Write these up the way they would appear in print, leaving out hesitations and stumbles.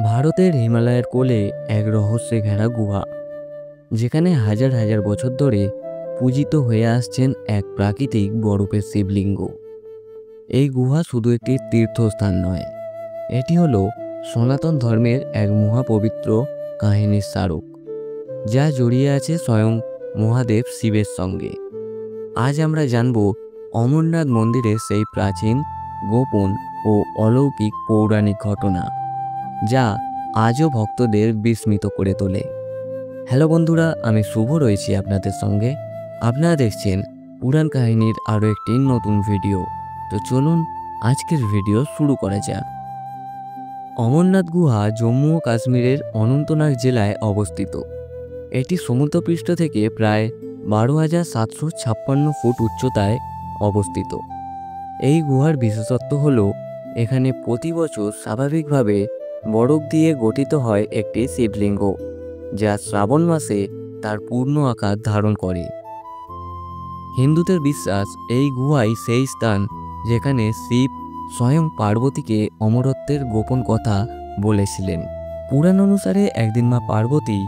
ভারতের হিমালয়ের কোলে এক রহস্যে ঘেরা গুহা, যেখানে হাজার হাজার বছর ধরে পূজিত হয়ে আসছেন এক প্রাকৃতিক বরফের শিবলিঙ্গ। এই গুহা শুধু একটি তীর্থস্থান নয়, এটি হলো সনাতন ধর্মের এক মহাপবিত্র কাহিনীর স্মারক, যা জড়িয়ে আছে স্বয়ং মহাদেব শিবের সঙ্গে। আজ আমরা জানব অমরনাথ মন্দিরের সেই প্রাচীন, গোপন ও অলৌকিক পৌরাণিক ঘটনা, যা আজও ভক্তদের বিস্মিত করে তোলে। হ্যালো বন্ধুরা, আমি শুভ রয়েছি আপনাদের সঙ্গে। আপনারা দেখছেন পুরাণ কাহিনীর আরও একটি নতুন ভিডিও। তো চলুন আজকের ভিডিও শুরু করা যাক। অমরনাথ গুহা জম্মু ও কাশ্মীরের অনন্তনাগ জেলায় অবস্থিত। এটি সমুদ্রপৃষ্ঠ থেকে প্রায় 12,756 ফুট উচ্চতায় অবস্থিত। এই গুহার বিশেষত্ব হল এখানে প্রতি বছর স্বাভাবিকভাবে বরফ দিয়ে গঠিত হয় একটি শিবলিঙ্গ, যা শ্রাবণ মাসে তার পূর্ণ আকার ধারণ করে। হিন্দুদের বিশ্বাস, এই গুহাই সেই স্থান যেখানে শিব স্বয়ং পার্বতীকে অমরত্বের গোপন কথা বলেছিলেন। পুরাণ অনুসারে একদিন মা পার্বতী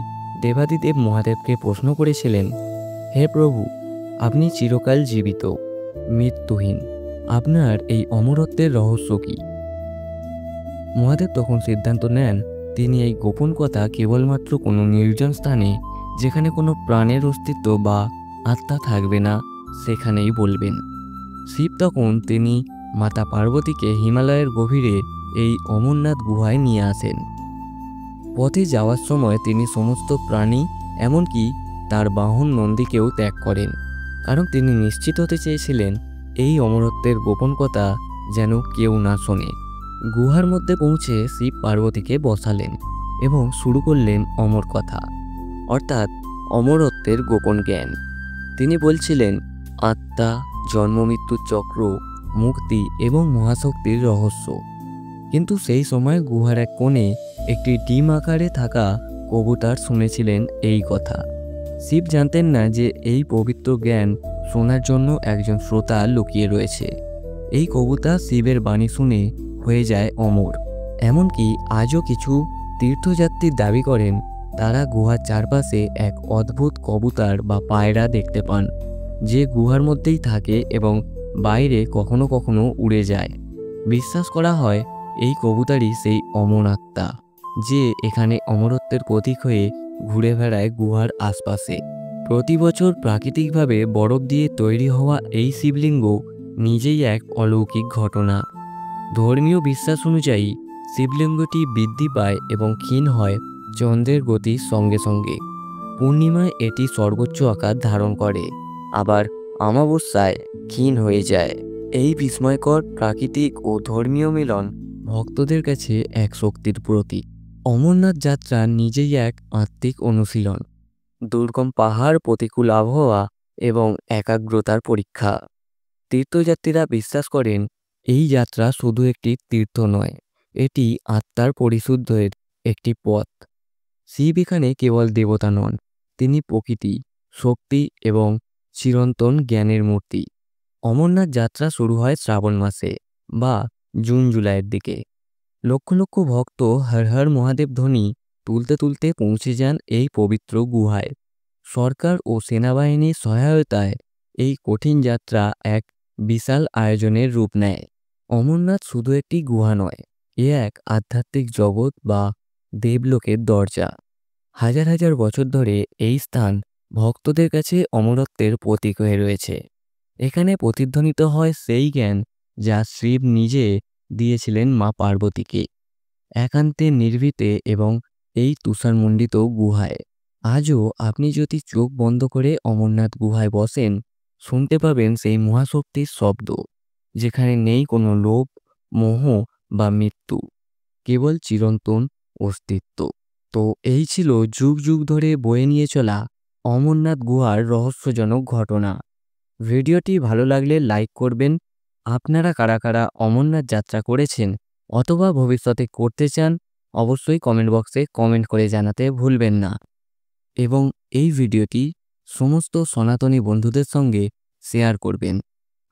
দেবাদিদেব মহাদেবকে প্রশ্ন করেছিলেন, হে প্রভু, আপনি চিরকাল জীবিত, মৃত্যুহীন, আপনার এই অমরত্বের রহস্য কী? মহাদেব তখন সিদ্ধান্ত নেন তিনি এই গোপন কথা কেবলমাত্র কোনো নির্জন স্থানে, যেখানে কোনো প্রাণের অস্তিত্ব বা আত্মা থাকবে না, সেখানেই বলবেন। শিব তখন তিনি মাতা পার্বতীকে হিমালয়ের গভীরে এই অমরনাথ গুহায় নিয়ে আসেন। পথে যাওয়ার সময় তিনি সমস্ত প্রাণী, এমনকি তার বাহন নন্দীকেও ত্যাগ করেন, কারণ তিনি নিশ্চিত হতে চেয়েছিলেন এই অমরত্বের গোপন কথা যেন কেউ না শোনে। গুহার মধ্যে পৌঁছে শিব পার্বতীকে বসালেন এবং শুরু করলেন অমর কথা, অর্থাৎ অমরত্বের গোপন জ্ঞান। তিনি বলছিলেন আত্মা, জন্মমৃত্যুর চক্র, মুক্তি এবং মহাশক্তির রহস্য। কিন্তু সেই সময় গুহার এক কোণে একটি ডিম আকারে থাকা কবুতর শুনেছিলেন এই কথা। শিব জানতেন না যে এই পবিত্র জ্ঞান শোনার জন্য একজন শ্রোতা লুকিয়ে রয়েছে। এই কবুতর শিবের বাণী শুনে হয়ে যায় অমর। এমনকি আজও কিছু তীর্থযাত্রী দাবি করেন তারা গুহার চারপাশে এক অদ্ভুত কবুতর বা পায়রা দেখতে পান, যে গুহার মধ্যেই থাকে এবং বাইরে কখনো কখনো উড়ে যায়। বিশ্বাস করা হয় এই কবুতরই সেই অমর আত্মা, যে এখানে অমরত্বের প্রতীক হয়ে ঘুরে বেড়ায় গুহার আশপাশে। প্রতি বছর প্রাকৃতিকভাবে বরফ দিয়ে তৈরি হওয়া এই শিবলিঙ্গ নিজেই এক অলৌকিক ঘটনা। ধর্মীয় বিশ্বাস অনুযায়ী শিবলিঙ্গটি বৃদ্ধি পায় এবং ক্ষীণ হয় চন্দ্রের গতির সঙ্গে সঙ্গে। পূর্ণিমায় এটি সর্বোচ্চ আকার ধারণ করে, আবার অমাবস্যায় ক্ষীণ হয়ে যায়। এই বিস্ময়কর প্রাকৃতিক ও ধর্মীয় মিলন ভক্তদের কাছে এক শক্তির প্রতীক। অমরনাথ যাত্রা নিজেই এক আত্মিক অনুশীলন, দুর্গম পাহাড়, প্রতিকূল আবহাওয়া এবং একাগ্রতার পরীক্ষা। তীর্থযাত্রীরা বিশ্বাস করেন এই যাত্রা শুধু একটি তীর্থ নয়, এটি আত্মার পরিশুদ্ধের একটি পথ। শিব এখানে কেবল দেবতা নন, তিনি প্রকৃতি, শক্তি এবং চিরন্তন জ্ঞানের মূর্তি। অমরনাথ যাত্রা শুরু হয় শ্রাবণ মাসে বা জুন জুলাইয়ের দিকে। লক্ষ লক্ষ ভক্ত হর হর মহাদেব ধ্বনি তুলতে তুলতে পৌঁছে যান এই পবিত্র গুহায়। সরকার ও সেনাবাহিনীর সহায়তায় এই কঠিন যাত্রা এক বিশাল আয়োজনের রূপ নেয়। অমরনাথ শুধু একটি গুহা নয়, এ এক আধ্যাত্মিক জগৎ বা দেবলোকের দরজা। হাজার হাজার বছর ধরে এই স্থান ভক্তদের কাছে অমরত্বের প্রতীক হয়ে রয়েছে। এখানে প্রতিধ্বনিত হয় সেই জ্ঞান যা শিব নিজে দিয়েছিলেন মা পার্বতীকে, একান্তে, নির্ভীতে এবং এই তুষারমণ্ডিত গুহায়। আজও আপনি যদি চোখ বন্ধ করে অমরনাথ গুহায় বসেন, শুনতে পাবেন সেই মহাশক্তির শব্দ, যেখানে নেই কোনো লোভ, মোহ বা মৃত্যু, কেবল চিরন্তন অস্তিত্ব। তো এই ছিল যুগ যুগ ধরে বয়ে নিয়ে চলা অমরনাথ গুহার রহস্যজনক ঘটনা। ভিডিওটি ভালো লাগলে লাইক করবেন। আপনারা কারা কারা অমরনাথ যাত্রা করেছেন অথবা ভবিষ্যতে করতে চান, অবশ্যই কমেন্ট বক্সে কমেন্ট করে জানাতে ভুলবেন না। এবং এই ভিডিওটি সমস্ত সনাতনী বন্ধুদের সঙ্গে শেয়ার করবেন।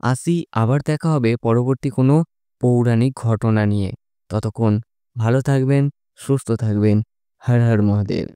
আসি, আবার দেখা হবে পরবর্তী কোনো পৌরাণিক ঘটনা নিয়ে। ততক্ষণ ভালো থাকবেন, সুস্থ থাকবেন। হর হর মহাদেব।